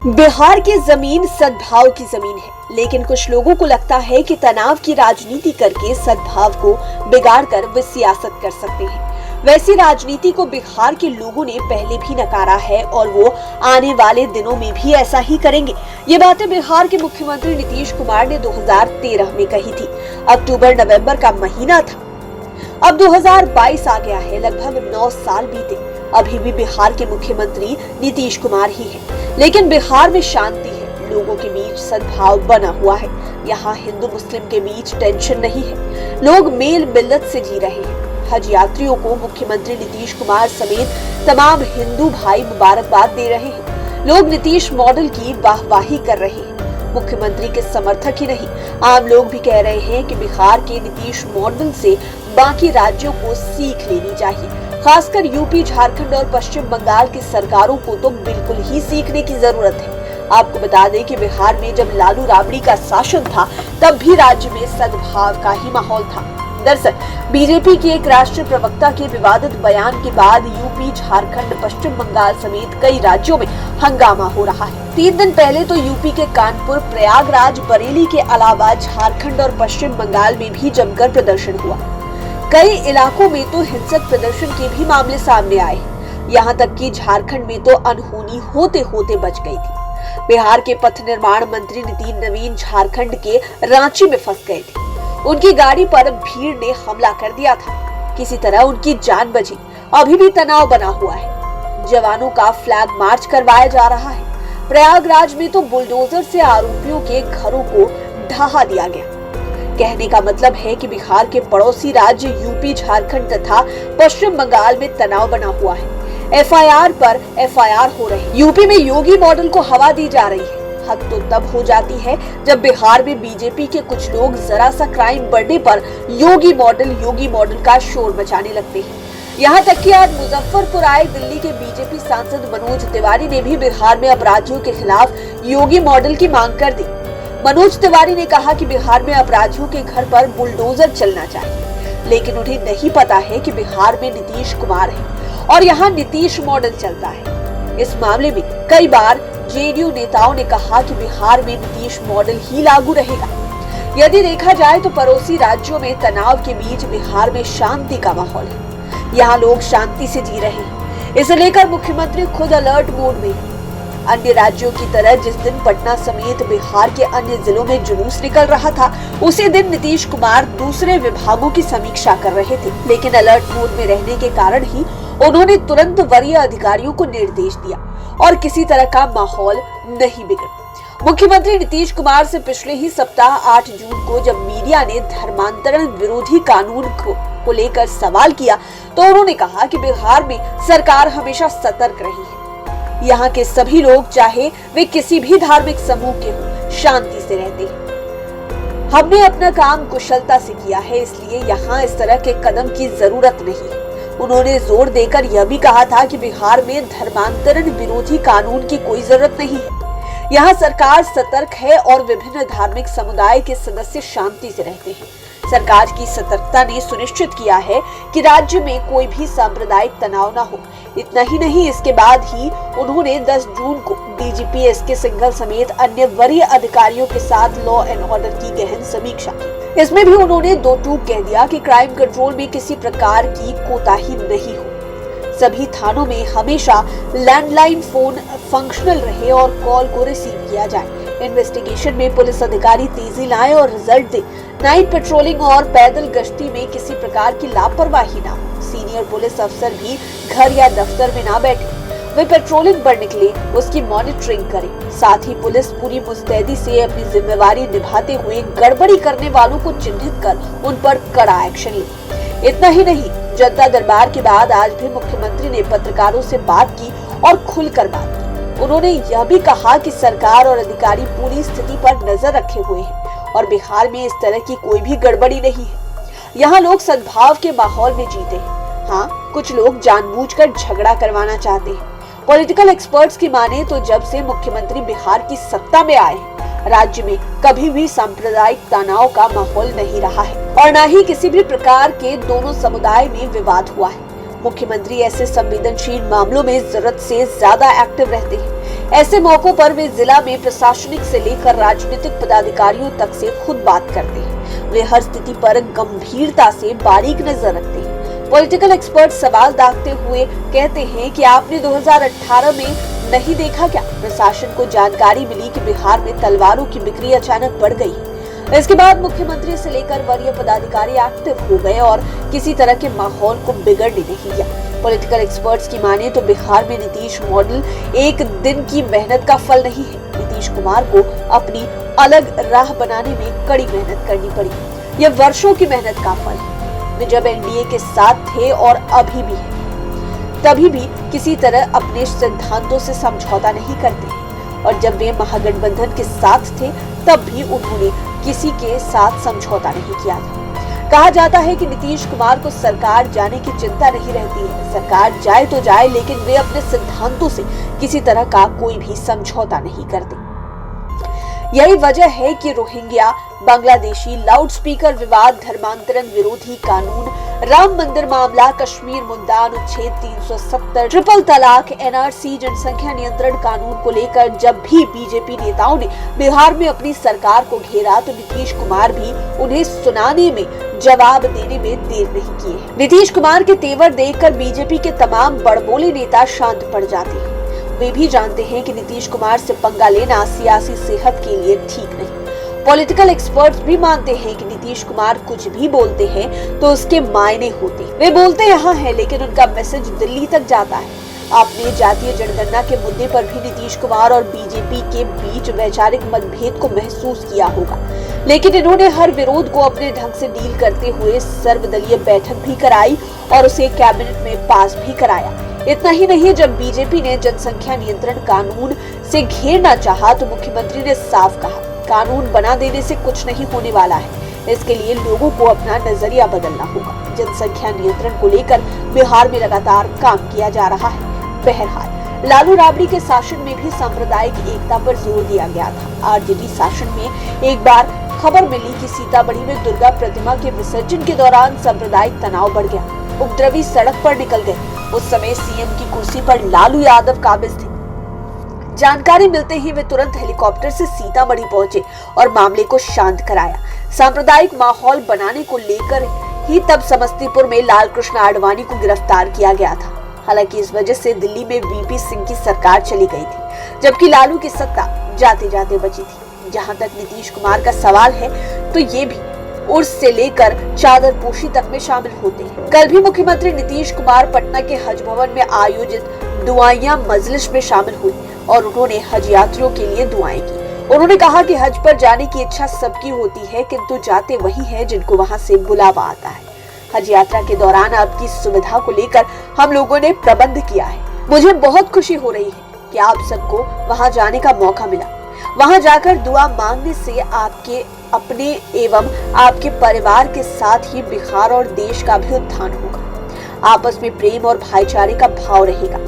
बिहार की जमीन सद्भाव की जमीन है, लेकिन कुछ लोगों को लगता है कि तनाव की राजनीति करके सद्भाव को बिगाड़कर वे सियासत कर सकते हैं। वैसी राजनीति को बिहार के लोगों ने पहले भी नकारा है और वो आने वाले दिनों में भी ऐसा ही करेंगे। ये बातें बिहार के मुख्यमंत्री नीतीश कुमार ने 2013 में कही थी। अक्टूबर नवंबर का महीना था। अब 2022 आ गया है, लगभग 9 साल बीते। अभी भी बिहार के मुख्यमंत्री नीतीश कुमार ही हैं, लेकिन बिहार में शांति है, लोगों के बीच सद्भाव बना हुआ है। यहाँ हिंदू मुस्लिम के बीच टेंशन नहीं है, लोग मेल मिलत से जी रहे हैं। हज यात्रियों को मुख्यमंत्री नीतीश कुमार समेत तमाम हिंदू भाई मुबारकबाद दे रहे हैं। लोग नीतीश मॉडल की वाहवाही कर रहे हैं। मुख्यमंत्री के समर्थक ही नहीं, आम लोग भी कह रहे हैं कि बिहार के नीतीश मॉडल से बाकी राज्यों को सीख लेनी चाहिए। खासकर यूपी, झारखंड और पश्चिम बंगाल की सरकारों को तो बिल्कुल ही सीखने की जरूरत है। आपको बता दें कि बिहार में जब लालू राबड़ी का शासन था, तब भी राज्य में सद्भाव का ही माहौल था। दरअसल बीजेपी के एक राष्ट्रीय प्रवक्ता के विवादित बयान के बाद यूपी, झारखंड, पश्चिम बंगाल समेत कई राज्यों में हंगामा हो रहा है। 3 दिन पहले तो यूपी के कानपुर, प्रयागराज, बरेली के अलावा झारखंड और पश्चिम बंगाल में भी जमकर प्रदर्शन हुआ। कई इलाकों में तो हिंसक प्रदर्शन के भी मामले सामने आए। यहाँ तक कि झारखंड में तो अनहोनी होते होते बच गई थी। बिहार के पथ निर्माण मंत्री नितिन नवीन झारखंड के रांची में फंस गए थे। उनकी गाड़ी पर भीड़ ने हमला कर दिया था, किसी तरह उनकी जान बची। अभी भी तनाव बना हुआ है। जवानों का फ्लैग मार्च करवाया जा रहा है। प्रयागराज में तो बुलडोजर से आरोपियों के घरों को ढहा दिया गया। कहने का मतलब है कि बिहार के पड़ोसी राज्य यूपी, झारखंड तथा पश्चिम बंगाल में तनाव बना हुआ है। एफआईआर पर एफआईआर हो रही है। यूपी में योगी मॉडल को हवा दी जा रही है। हद तो तब हो जाती है जब बिहार में बीजेपी के कुछ लोग जरा सा क्राइम बढ़ने पर योगी मॉडल का शोर मचाने लगते हैं। यहाँ तक कि आज मुजफ्फरपुर आए दिल्ली के बीजेपी सांसद मनोज तिवारी ने भी बिहार में अपराधियों के खिलाफ योगी मॉडल की मांग कर दी। मनोज तिवारी ने कहा कि बिहार में अपराधियों के घर पर बुलडोजर चलना चाहिए, लेकिन उन्हें नहीं पता है कि बिहार में नीतीश कुमार है और यहाँ नीतीश मॉडल चलता है। इस मामले में कई बार जेडीयू नेताओं ने कहा कि बिहार में नीतीश मॉडल ही लागू रहेगा। यदि देखा जाए तो पड़ोसी राज्यों में तनाव के बीच बिहार में शांति का माहौल है। यहाँ लोग शांति से जी रहे हैं। इसे लेकर मुख्यमंत्री खुद अलर्ट मोड में है। अन्य राज्यों की तरह जिस दिन पटना समेत बिहार के अन्य जिलों में जुलूस निकल रहा था, उसी दिन नीतीश कुमार दूसरे विभागों की समीक्षा कर रहे थे। लेकिन अलर्ट मोड में रहने के कारण ही उन्होंने तुरंत वरीय अधिकारियों को निर्देश दिया और किसी तरह का माहौल नहीं बिगड़ा। मुख्यमंत्री नीतीश कुमार से पिछले ही सप्ताह 8 जून को जब मीडिया ने धर्मांतरण विरोधी कानून को लेकर सवाल किया, तो उन्होंने कहा कि बिहार में सरकार हमेशा सतर्क रही है। यहाँ के सभी लोग, चाहे वे किसी भी धार्मिक समूह के हों, शांति से रहते हैं। हमने अपना काम कुशलता से किया है, इसलिए यहाँ इस तरह के कदम की जरूरत नहीं है। उन्होंने जोर देकर यह भी कहा था कि बिहार में धर्मांतरण विरोधी कानून की कोई जरूरत नहीं है। यहाँ सरकार सतर्क है और विभिन्न धार्मिक समुदाय के सदस्य शांति से रहते हैं। सरकार की सतर्कता ने सुनिश्चित किया है कि राज्य में कोई भी सांप्रदायिक तनाव न हो। इतना ही नहीं, इसके बाद ही उन्होंने 10 जून को डीजीपी एसके सिंघल समेत अन्य वरीय अधिकारियों के साथ लॉ एंड ऑर्डर की गहन समीक्षा की। इसमें भी उन्होंने 2 टूक कह दिया कि क्राइम कंट्रोल में किसी प्रकार की कोताही नहीं हो। सभी थानों में हमेशा लैंडलाइन फोन फंक्शनल रहे और कॉल को रिसीव किया जाए। इन्वेस्टिगेशन में पुलिस अधिकारी तेजी लाएं और रिजल्ट दे। नाइट पेट्रोलिंग और पैदल गश्ती में किसी प्रकार की लापरवाही ना हो। सीनियर पुलिस अफसर भी घर या दफ्तर में ना बैठे, वे पेट्रोलिंग पर निकले, उसकी मॉनिटरिंग करें। साथ ही पुलिस पूरी मुस्तैदी से अपनी जिम्मेवारी निभाते हुए गड़बड़ी करने वालों को चिन्हित कर उन पर कड़ा एक्शन ले। इतना ही नहीं, जनता दरबार के बाद आज भी मुख्यमंत्री ने पत्रकारों से बात की और खुलकर बात की। उन्होंने यह भी कहा कि सरकार और अधिकारी पूरी स्थिति पर नजर रखे हुए हैं और बिहार में इस तरह की कोई भी गड़बड़ी नहीं है। यहाँ लोग सद्भाव के माहौल में जीते हैं। हाँ, कुछ लोग जानबूझकर झगड़ा करवाना चाहते हैं। पॉलिटिकल एक्सपर्ट्स की माने तो जब से मुख्यमंत्री बिहार की सत्ता में आए हैं, राज्य में कभी भी सांप्रदायिक तनाव का माहौल नहीं रहा है और न ही किसी भी प्रकार के दोनों समुदाय में विवाद हुआ है। मुख्यमंत्री ऐसे संवेदनशील मामलों में जरूरत से ज्यादा एक्टिव रहते हैं। ऐसे मौकों पर वे जिला में प्रशासनिक से लेकर राजनीतिक पदाधिकारियों तक से खुद बात करते हैं। वे हर स्थिति पर गंभीरता से बारीक नजर रखते हैं। पॉलिटिकल एक्सपर्ट सवाल दागते हुए कहते हैं कि आपने 2018 में नहीं देखा क्या? प्रशासन को जानकारी मिली कि बिहार में तलवारों की बिक्री अचानक बढ़ गई है। इसके बाद मुख्यमंत्री से लेकर वरीय पदाधिकारी एक्टिव हो गए और किसी तरह के माहौल को बिगड़ने नहीं दिया। पॉलिटिकल एक्सपर्ट्स की माने तो बिहार में नीतीश मॉडल एक दिन की मेहनत का फल नहीं है। नीतीश कुमार को अपनी अलग राह बनाने में कड़ी मेहनत करनी पड़ी। यह वर्षों की मेहनत का फल है। वे जब एनडीए के साथ थे और अभी भी है, तभी भी किसी तरह अपने सिद्धांतों से समझौता नहीं करते और जब वे महागठबंधन के साथ थे तब भी उन्होंने किसी के साथ समझौता नहीं किया था। कहा जाता है कि नीतीश कुमार को सरकार जाने की चिंता नहीं रहती है। सरकार जाए तो जाए, लेकिन वे अपने सिद्धांतों से किसी तरह का कोई भी समझौता नहीं करते। यही वजह है कि रोहिंग्या, बांग्लादेशी, लाउडस्पीकर विवाद, धर्मांतरण विरोधी कानून, राम मंदिर मामला, कश्मीर मुद्दा, अनुच्छेद 370, ट्रिपल तलाक, एनआरसी, जनसंख्या नियंत्रण कानून को लेकर जब भी बीजेपी नेताओं ने बिहार में अपनी सरकार को घेरा तो नीतीश कुमार भी उन्हें सुनाने में, जवाब देने में देर नहीं किए। नीतीश कुमार के तेवर देखकर बीजेपी के तमाम बड़बोले नेता शांत पड़ जाते हैं। वे भी जानते हैं कि नीतीश कुमार से पंगा लेना सियासी सेहत के लिए ठीक नहीं। पॉलिटिकल एक्सपर्ट्स भी मानते हैं कि नीतीश कुमार कुछ भी बोलते हैं तो उसके मायने होते हैं। वे बोलते यहाँ हैं, लेकिन उनका मैसेज दिल्ली तक जाता है। आपने जातीय जनगणना के मुद्दे पर भी नीतीश कुमार और बीजेपी के बीच वैचारिक मतभेद को महसूस किया होगा, लेकिन इन्होंने हर विरोध को अपने ढंग से डील करते हुए सर्वदलीय बैठक भी कराई और उसे कैबिनेट में पास भी कराया। इतना ही नहीं, जब बीजेपी ने जनसंख्या नियंत्रण कानून से घेरना चाहा तो मुख्यमंत्री ने साफ कहा, कानून बना देने से कुछ नहीं होने वाला है। इसके लिए लोगों को अपना नजरिया बदलना होगा। जनसंख्या नियंत्रण को लेकर बिहार में लगातार काम किया जा रहा है। बहरहाल लालू राबड़ी के शासन में भी सांप्रदायिक एकता पर जोर दिया गया था। आरजेडी शासन में एक बार खबर मिली कि सीतामढ़ी में दुर्गा प्रतिमा के विसर्जन के दौरान सांप्रदायिक तनाव बढ़ गया। उपद्रवी सड़क पर निकल गए। उस समय सीएम की कुर्सी पर लालू यादव काबिज थे। जानकारी मिलते ही वे तुरंत हेलीकॉप्टर से सीतामढ़ी पहुंचे और मामले को शांत कराया। सांप्रदायिक माहौल बनाने को लेकर ही तब समस्तीपुर में लाल कृष्ण आडवाणी को गिरफ्तार किया गया था। हालांकि इस वजह से दिल्ली में वीपी सिंह की सरकार चली गई थी, जबकि लालू की सत्ता जाते जाते बची थी। जहां तक नीतीश कुमार का सवाल है तो ये भी उर्स से लेकर चादर पोशी तक में शामिल होते हैं। कल भी मुख्यमंत्री नीतीश कुमार पटना के हज भवन में आयोजित दुआइयां मजलिस में शामिल हुई और उन्होंने हज यात्रियों के लिए दुआएं की। उन्होंने कहा कि हज पर जाने की इच्छा सबकी होती है, किंतु जाते वही है जिनको वहां से बुलावा आता है। हज यात्रा के दौरान आपकी सुविधा को लेकर हम लोगों ने प्रबंध किया है। मुझे बहुत खुशी हो रही है कि आप सबको वहां जाने का मौका मिला। वहां जाकर दुआ मांगने से आपके अपने एवं आपके परिवार के साथ ही बिहार और देश का भी उत्थान होगा। आपस में प्रेम और भाईचारे का भाव रहेगा।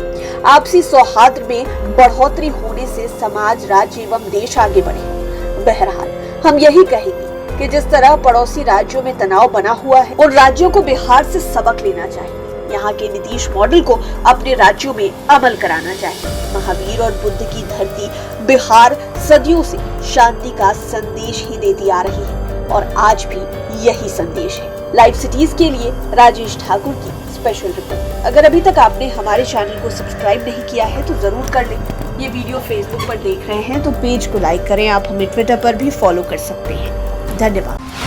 आपसी सौहार्द में बढ़ोतरी होने से समाज, राज्य एवं देश आगे बढ़े। बहरहाल हम यही कहेंगे कि जिस तरह पड़ोसी राज्यों में तनाव बना हुआ है, उन राज्यों को बिहार से सबक लेना चाहिए। यहाँ के नीतीश मॉडल को अपने राज्यों में अमल कराना चाहिए। महावीर और बुद्ध की धरती बिहार सदियों से शांति का संदेश ही देती आ रही है और आज भी यही संदेश है। लाइव सिटीज के लिए राजेश ठाकुर की स्पेशल रिपोर्ट। अगर अभी तक आपने हमारे चैनल को सब्सक्राइब नहीं किया है तो जरूर कर लें। ये वीडियो फेसबुक पर देख रहे हैं तो पेज को लाइक करें। आप हमें ट्विटर पर भी फॉलो कर सकते हैं। धन्यवाद।